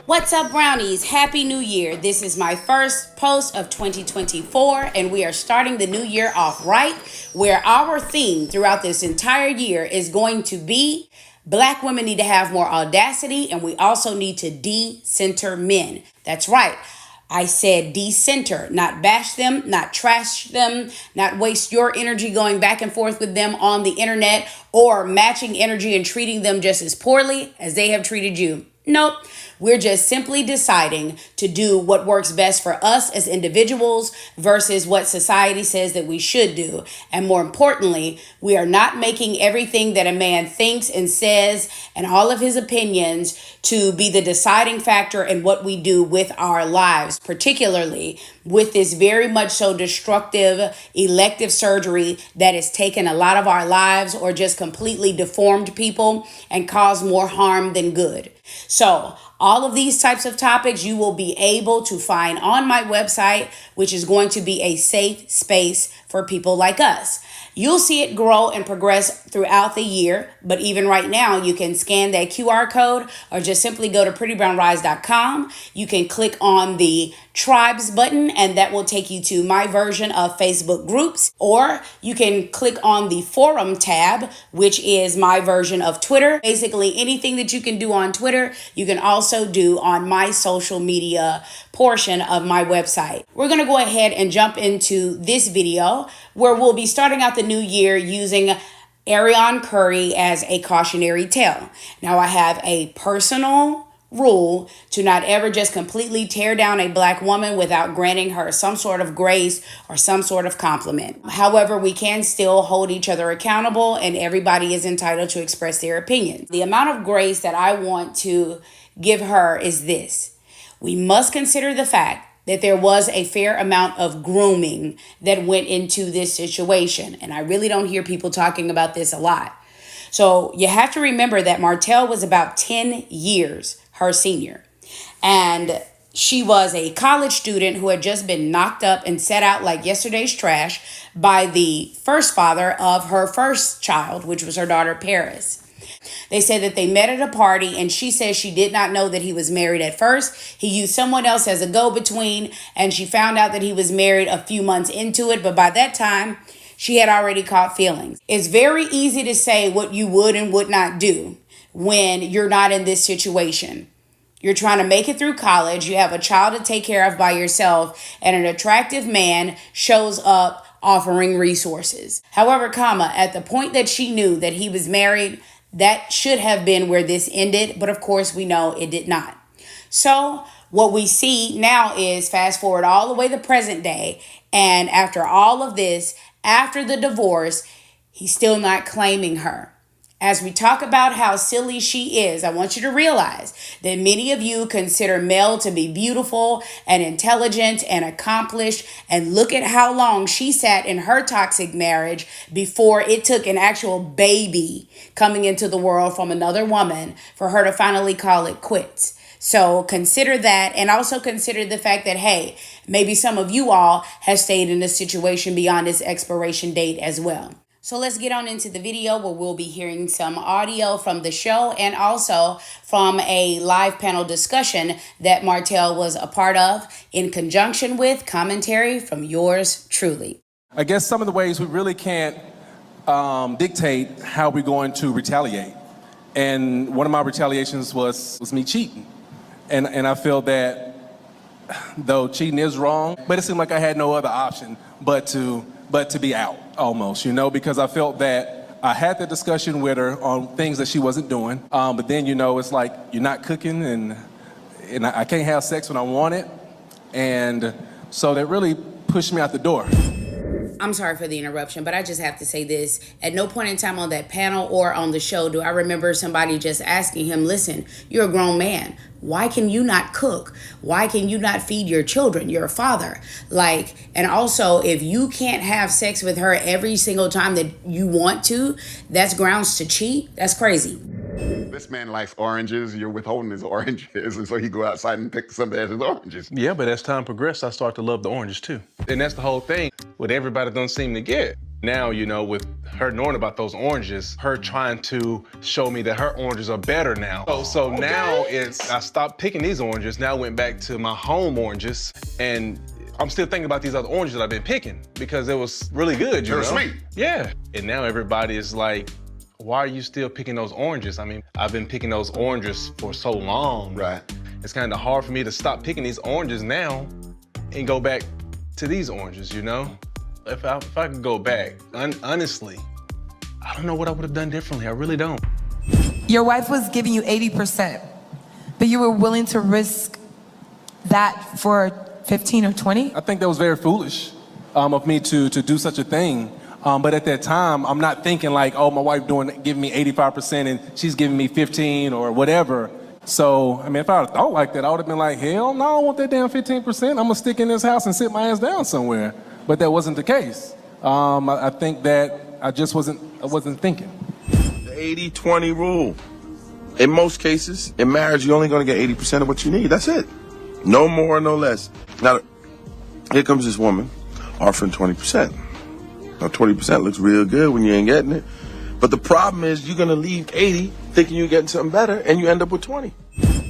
What's up, brownies? Happy New Year. This is my first post of 2024, and we are starting the new year off right, where our theme throughout this entire year is going to be Black women need to have more audacity, and we also need to de-center men. That's right. I said de-center, not bash them, not trash them, not waste your energy going back and forth with them on the internet or matching energy and treating them just as poorly as they have treated you. Nope. We're just simply deciding to do what works best for us as individuals versus what society says that we should do. And more importantly, we are not making everything that a man thinks and says and all of his opinions to be the deciding factor in what we do with our lives, particularly with this very much so destructive elective surgery that has taken a lot of our lives or just completely deformed people and caused more harm than good. So all of these types of topics you will be able to find on my website, which is going to be a safe space for people like us. You'll see it grow and progress throughout the year, but even right now, you can scan that QR code or just simply go to prettybrownrise.com. You can click on the tribes button, and that will take you to my version of Facebook groups, or you can click on the forum tab, which is my version of Twitter. Basically, anything that you can do on Twitter, you can also do on my social media portion of my website. We're going to go ahead and jump into this video where we'll be starting out the new year using Arion Curry as a cautionary tale. Now, I have a personal rule to not ever just completely tear down a Black woman without granting her some sort of grace or some sort of compliment. However, we can still hold each other accountable, and everybody is entitled to express their opinion. The amount of grace that I want to give her is this. We must consider the fact that there was a fair amount of grooming that went into this situation. And I really don't hear people talking about this a lot. So you have to remember that Martell was about 10 years her senior. And she was a college student who had just been knocked up and set out like yesterday's trash by the first father of her first child, which was her daughter, Paris. They said that they met at a party, and she says she did not know that he was married at first. He used someone else as a go-between, and she found out that he was married a few months into it. But by that time, she had already caught feelings. It's very easy to say what you would and would not do when you're not in this situation. You're trying to make it through college. You have a child to take care of by yourself, and an attractive man shows up offering resources. However, at the point that she knew that he was married, that should have been where this ended, but of course we know it did not. So what we see now is fast forward all the way to present day, and after all of this, after the divorce, he's still not claiming her. As we talk about how silly she is, I want you to realize that many of you consider Mel to be beautiful and intelligent and accomplished. And look at how long she sat in her toxic marriage before it took an actual baby coming into the world from another woman for her to finally call it quits. So consider that, and also consider the fact that, hey, maybe some of you all have stayed in this situation beyond its expiration date as well. So let's get on into the video where we'll be hearing some audio from the show and also from a live panel discussion that Martell was a part of in conjunction with commentary from yours truly. I guess some of the ways we really can't dictate how we're going to retaliate. And one of my retaliations was me cheating. And I feel that though cheating is wrong, but it seemed like I had no other option but to be out almost, because I felt that I had the discussion with her on things that she wasn't doing. But then, it's like you're not cooking and I can't have sex when I want it. And so that really pushed me out the door. I'm sorry for the interruption, but I just have to say this. At no point in time on that panel or on the show do I remember somebody just asking him, listen, you're a grown man. Why can you not cook? Why can you not feed your children? You're a father. And also, if you can't have sex with her every single time that you want to, that's grounds to cheat. That's crazy. This man likes oranges. You're withholding his oranges, and so he go outside and pick somebody else's oranges. Yeah, but as time progressed, I start to love the oranges too. And that's the whole thing. What everybody don't seem to get Now, with her knowing about those oranges, her trying to show me that her oranges are better now. So now I stopped picking these oranges, now went back to my home oranges, and I'm still thinking about these other oranges that I've been picking because it was really good, They're sweet. Yeah. And now everybody is like, why are you still picking those oranges? I mean, I've been picking those oranges for so long. Right. It's kind of hard for me to stop picking these oranges now and go back to these oranges, If I could go back, honestly, I don't know what I would have done differently. I really don't. Your wife was giving you 80%, but you were willing to risk that for 15 or 20? I think that was very foolish of me to do such a thing. But at that time, I'm not thinking like, oh, my wife giving me 85% and she's giving me 15 or whatever. So, I mean, if I had thought like that, I would have been like, hell no, I don't want that damn 15%. I'm gonna stick in this house and sit my ass down somewhere. But that wasn't the case. I think that I wasn't thinking. The 80-20 rule. In most cases, in marriage, you're only gonna get 80% of what you need. That's it. No more, no less. Now, here comes this woman offering 20%. Now, 20% looks real good when you ain't getting it. But the problem is you're gonna leave 80 thinking you're getting something better and you end up with 20.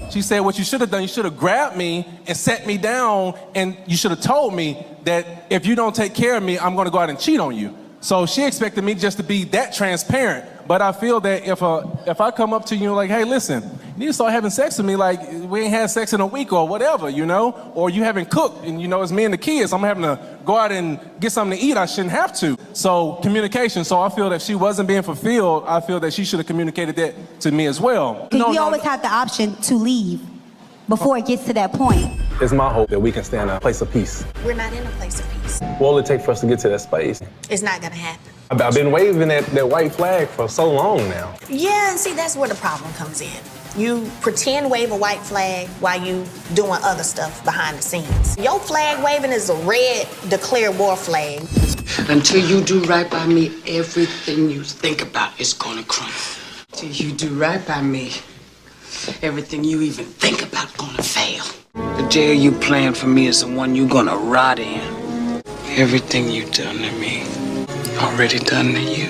She said, what you should have done, you should have grabbed me and set me down, and you should have told me that if you don't take care of me, I'm gonna go out and cheat on you. So she expected me just to be that transparent. But I feel that if I come up to you like, hey, listen, you need to start having sex with me like we ain't had sex in a week or whatever, or you haven't cooked and it's me and the kids, I'm having to go out and get something to eat, I shouldn't have to. So communication, so I feel that if she wasn't being fulfilled, I feel that she should have communicated that to me as well. We always have the option to leave before it gets to that point. It's my hope that we can stay in a place of peace. We're not in a place of peace. What will it take for us to get to that space? It's not gonna happen. I've been waving that white flag for so long now. Yeah, and see, that's where the problem comes in. You pretend wave a white flag while you doing other stuff behind the scenes. Your flag waving is a red declare war flag. Until you do right by me, everything you think about is gonna crumble. Until you do right by me, everything you even think about gonna fail. The jail you plan for me is the one you gonna rot in. Everything you done to me, already done to you.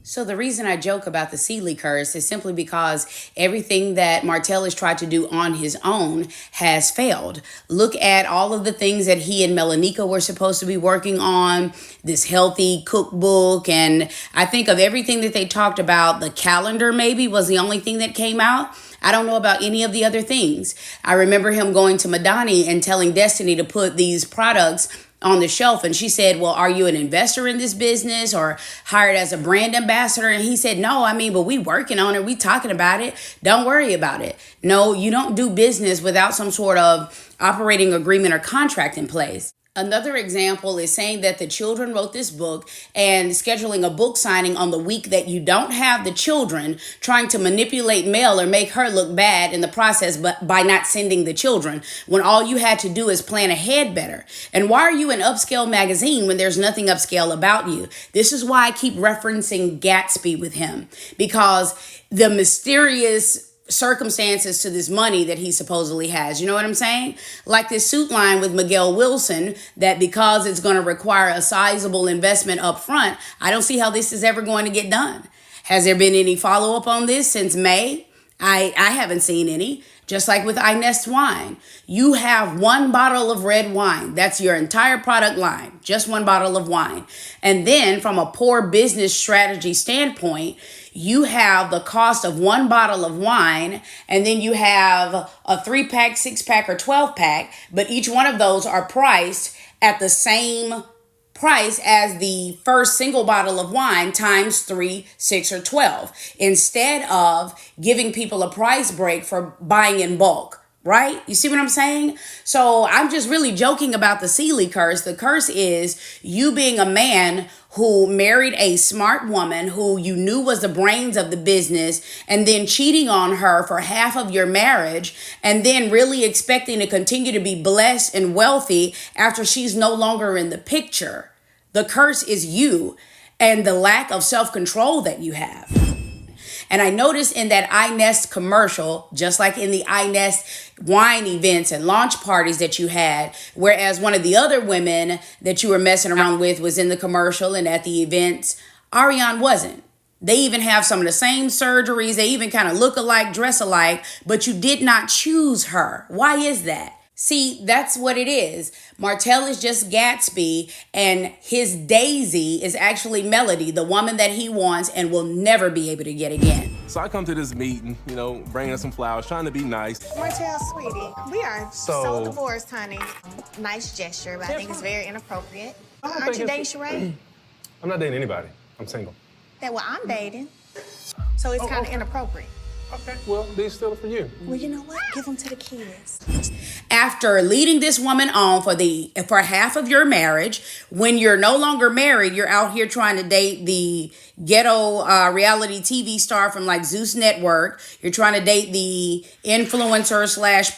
So the reason I joke about the Seidely curse is simply because everything that Martell has tried to do on his own has failed. Look at all of the things that he and Melanika were supposed to be working on, this healthy cookbook, and I think of everything that they talked about, the calendar maybe was the only thing that came out. I don't know about any of the other things. I remember him going to Madani and telling Destiny to put these products on the shelf, and she said, well, are you an investor in this business or hired as a brand ambassador? And he said, no, but we working on it, we talking about it, don't worry about it. No, you don't do business without some sort of operating agreement or contract in place. Another example is saying that the children wrote this book and scheduling a book signing on the week that you don't have the children, trying to manipulate Mel or make her look bad in the process but by not sending the children when all you had to do is plan ahead better. And why are you an upscale magazine when there's nothing upscale about you? This is why I keep referencing Gatsby with him, because the mysterious circumstances to this money that he supposedly has. You know what I'm saying? Like this suit line with Miguel Wilson, that because it's going to require a sizable investment up front, I don't see how this is ever going to get done. Has there been any follow-up on this since May? I haven't seen any. Just like with Inest Wine, you have one bottle of red wine. That's your entire product line, just one bottle of wine. And then from a poor business strategy standpoint, you have the cost of one bottle of wine, and then you have a 3-pack, 6-pack, or 12-pack, but each one of those are priced at the same price as the first single bottle of wine times 3, 6, or 12, instead of giving people a price break for buying in bulk. Right? You see what I'm saying? So I'm just really joking about the Seidely curse. The curse is you being a man who married a smart woman who you knew was the brains of the business, and then cheating on her for half of your marriage, and then really expecting to continue to be blessed and wealthy after she's no longer in the picture. The curse is you and the lack of self-control that you have. And I noticed in that iNest commercial, just like in the iNest wine events and launch parties that you had, whereas one of the other women that you were messing around with was in the commercial and at the events, Arion wasn't. They even have some of the same surgeries. They even kind of look alike, dress alike, but you did not choose her. Why is that? See, that's what it is. Martell is just Gatsby, and his Daisy is actually Melody, the woman that he wants and will never be able to get again. So I come to this meeting, bringing her some flowers, trying to be nice. Martell, sweetie, we are so divorced, honey. Nice gesture, but I think it's very inappropriate. Aren't you dating Sheree? I'm not dating anybody. I'm single. Well, I'm dating, so it's kind of inappropriate. Okay, well, these still are for you. Well, you know what? Give them to the kids. After leading this woman on for half of your marriage, when you're no longer married, you're out here trying to date the ghetto reality TV star from like Zeus Network. You're trying to date the influencer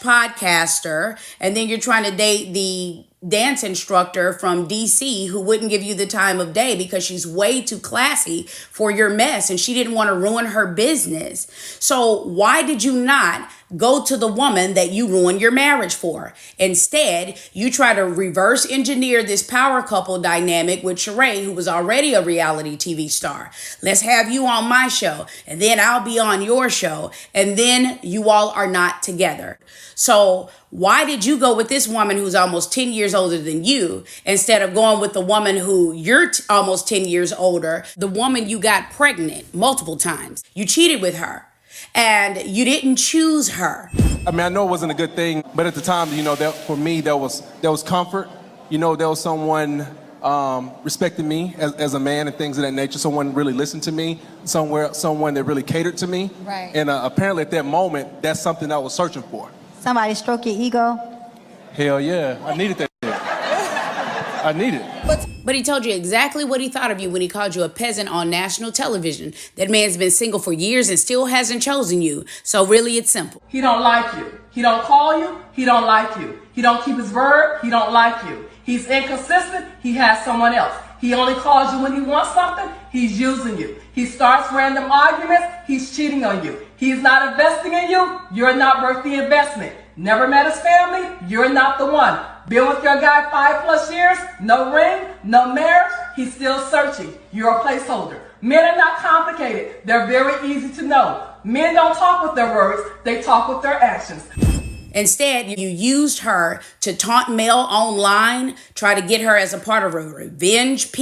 / podcaster, and then you're trying to date the dance instructor from DC who wouldn't give you the time of day because she's way too classy for your mess and she didn't want to ruin her business. So why did you not go to the woman that you ruined your marriage for? Instead, you try to reverse engineer this power couple dynamic with Sheree, who was already a reality TV star. Let's have you on my show, and then I'll be on your show, and then you all are not together. So why did you go with this woman who's almost 10 years older than you instead of going with the woman who you're almost 10 years older, the woman you got pregnant multiple times? You cheated with her. And you didn't choose her. I mean, I know it wasn't a good thing, but at the time, that for me, there was comfort. There was someone respecting me as a man and things of that nature. Someone really listened to me. Someone that really catered to me. Right. And apparently, at that moment, that's something I was searching for. Somebody stroke your ego. Hell yeah, I needed that. I need it. But he told you exactly what he thought of you when he called you a peasant on national television. That man's been single for years and still hasn't chosen you. So really, it's simple. He don't like you. He don't call you. He don't like you. He don't keep his word. He don't like you. He's inconsistent. He has someone else. He only calls you when he wants something. He's using you. He starts random arguments. He's cheating on you. He's not investing in you. You're not worth the investment. Never met his family. You're not the one. Been with your guy 5+ years. No ring. No marriage. He's still searching. You're a placeholder. Men are not complicated. They're very easy to know. Men don't talk with their words. They talk with their actions. Instead, you used her to taunt Mel online, try to get her as a part of a revenge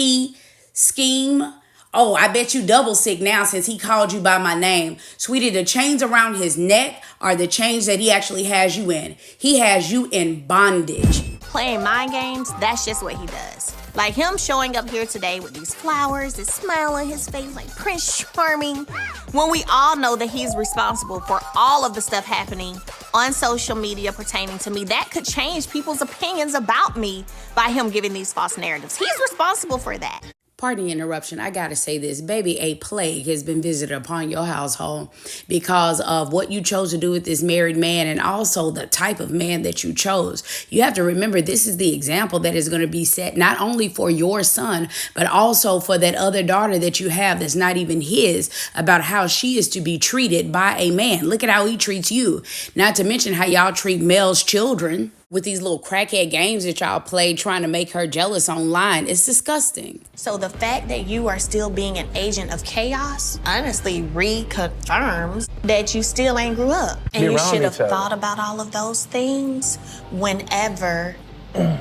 scheme. Oh, I bet you double sick now since he called you by my name. Sweetie, the chains around his neck are the chains that he actually has you in. He has you in bondage. Playing mind games, that's just what he does. Like him showing up here today with these flowers, this smile on his face like Prince Charming, when we all know that he's responsible for all of the stuff happening on social media pertaining to me. That could change people's opinions about me by him giving these false narratives. He's responsible for that. Pardon the interruption. I gotta say this. Baby, a plague has been visited upon your household because of what you chose to do with this married man and also the type of man that you chose. You have to remember this is the example that is going to be set not only for your son, but also for that other daughter that you have that's not even his, about how she is to be treated by a man. Look at how he treats you. Not to mention how y'all treat Mel's children with these little crackhead games that y'all play trying to make her jealous online. It's disgusting. So the fact that you are still being an agent of chaos honestly reconfirms that you still ain't grew up. And you should have thought about all of those things whenever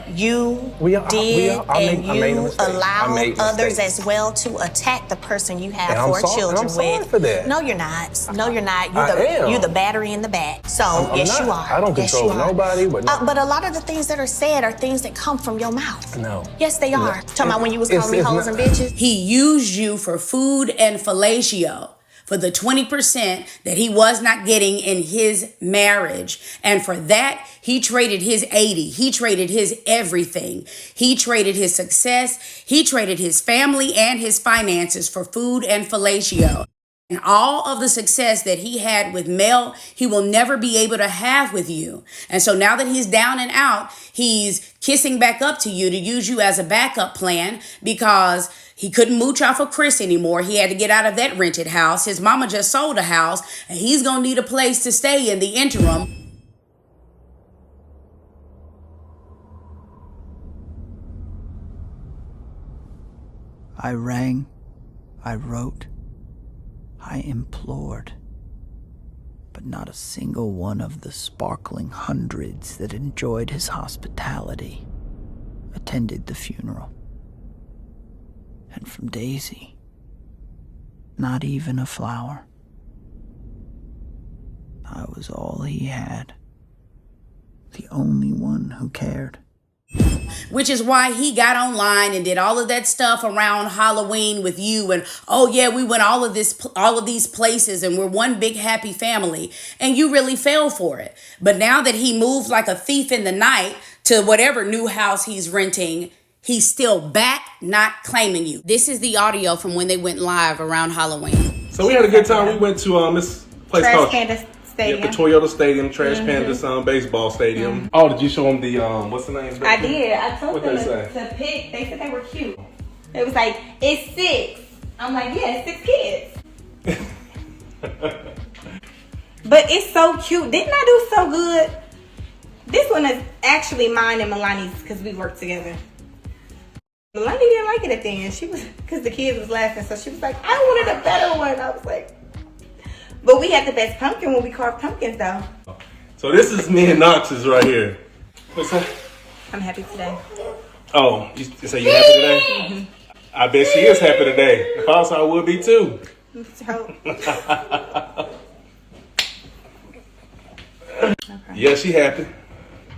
you allowed others as well to attack the person you have four children with. For that. No, you're not. No, you're not. You're the battery in the back. So yes, you are. I don't control nobody. But a lot of the things that are said are things that come from your mouth. No. Yes, they are. Talking about when you was calling me hoes and bitches. He used you for food and fellatio, for the 20% that he was not getting in his marriage. And for that, he traded his 80. He traded his everything. He traded his success. He traded his family and his finances for food and fellatio. And all of the success that he had with Mel, he will never be able to have with you. And so now that he's down and out, he's kissing back up to you to use you as a backup plan because he couldn't mooch off of Chris anymore. He had to get out of that rented house. His mama just sold a house and he's going to need a place to stay in the interim. I rang, I wrote, I implored, but not a single one of the sparkling hundreds that enjoyed his hospitality attended the funeral. And from Daisy, not even a flower. I was all he had, the only one who cared. Which is why he got online and did all of that stuff around Halloween with you. And, oh yeah, we went all of these places and we're one big happy family. And you really fell for it. But now that he moved like a thief in the night to whatever new house he's renting, he's still back, not claiming you. This is the audio from when they went live around Halloween. So we had a good time. We went to this place Trash called Panda Stadium. the Toyota Stadium, Trash Panda's baseball stadium. Oh, did you show them the what's the name? I did. I told What'd them they say? to pick. They said they were cute. It was like, it's 6. I'm like, yeah, it's 6 kids. But it's so cute. Didn't I do so good? This one is actually mine and Melani's because we worked together. Melanie didn't like it at the end. She was, because the kids was laughing, so she was like, I wanted a better one. I was like, but we had the best pumpkin when we carved pumpkins, though. So this is me and Knox's right here. What's that? I'm happy today. Oh, you say you happy today? I bet she is happy today. If I was, I would be too. Yeah, she happy.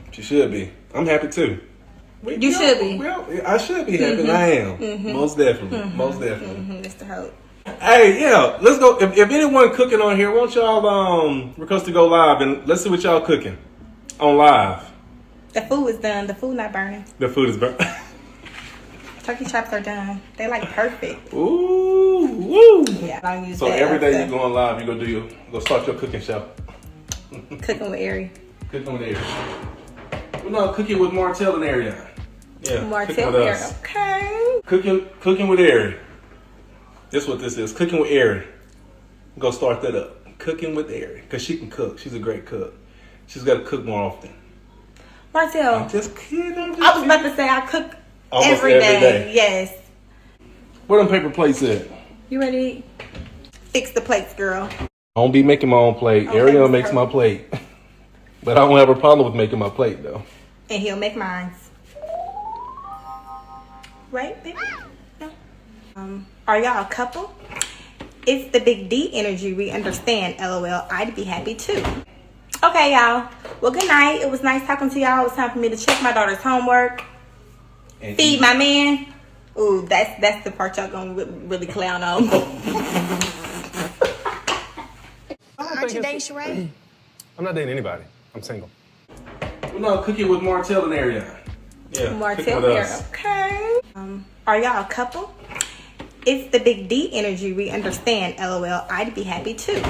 She should be. I'm happy too. You should be. Well, I should be happy, and I am. Most definitely. Most definitely. Mr. Hope. Hey, yeah, let's go. If anyone cooking on here, won't y'all request to go live and let's see what y'all cooking on live. The food is done. The food not burning. The food is burnt. Turkey chops are done. They like perfect. Ooh, woo. Yeah, I don't use So that every day stuff. you going live, you go start your cooking show. Cooking with Ari. Cooking with Arion. Well, no, cooking with Martell and Arion. Yeah, Martell cooking with Ari. us. Okay. Cooking with Ari. This is what this is. Cooking with Ari. Go start that up. Cooking with Ari. Because she can cook. She's a great cook. She's got to cook more often. Martell. I'm just kidding. I was about to say I cook almost every day. Yes. Where them paper plates at? You ready? Fix the plates, girl. I don't be making my own plate. Okay, Ariel Mr. makes Hope. my plate. But I don't have a problem with making my plate, though. And he'll make mine. Right, baby? No. Are y'all a couple? It's the big D energy. We understand. LOL. I'd be happy too. Okay, y'all. Well, good night. It was nice talking to y'all. It was time for me to check my daughter's homework. And Feed my man. Ooh, that's the part y'all gonna really clown on. Aren't you dating Sheree? I'm not dating anybody. I'm single. Well, no, cooking with Martell and Arion. Yeah, Martell cooking with here. us. Okay. Are y'all a couple? It's the big D energy. We understand. LOL. I'd be happy too.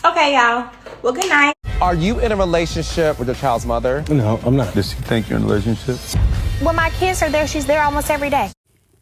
Okay, y'all. Well, good night. Are you in a relationship with your child's mother? No, I'm not. Does she think you're in a relationship? When my kids are there, she's there almost every day.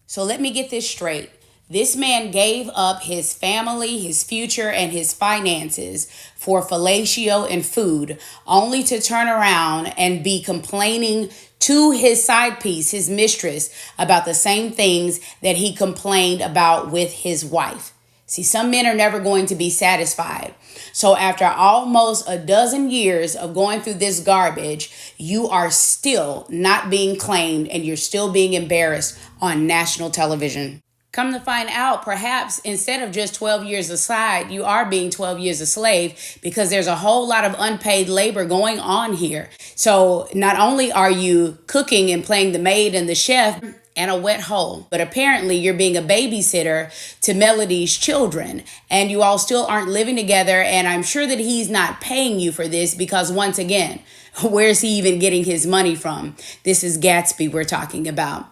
So let me get this straight. This man gave up his family, his future, and his finances for fellatio and food, only to turn around and be complaining to his side piece, his mistress, about the same things that he complained about with his wife. See, some men are never going to be satisfied. So after almost a dozen years of going through this garbage, you are still not being claimed and you're still being embarrassed on national television. Come to find out, perhaps instead of just 12 years aside, you are being 12 years a slave because there's a whole lot of unpaid labor going on here. So not only are you cooking and playing the maid and the chef and a wet hole, but apparently you're being a babysitter to Melody's children and you all still aren't living together. And I'm sure that he's not paying you for this because once again, where's he even getting his money from? This is Gatsby we're talking about.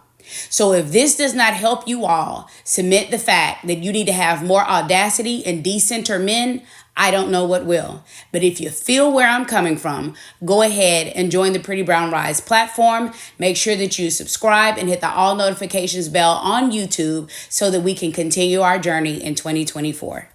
So if this does not help you all submit the fact that you need to have more audacity and decenter men, I don't know what will. But if you feel where I'm coming from, go ahead and join the Pretty Brown Rise platform. Make sure that you subscribe and hit the all notifications bell on YouTube so that we can continue our journey in 2024.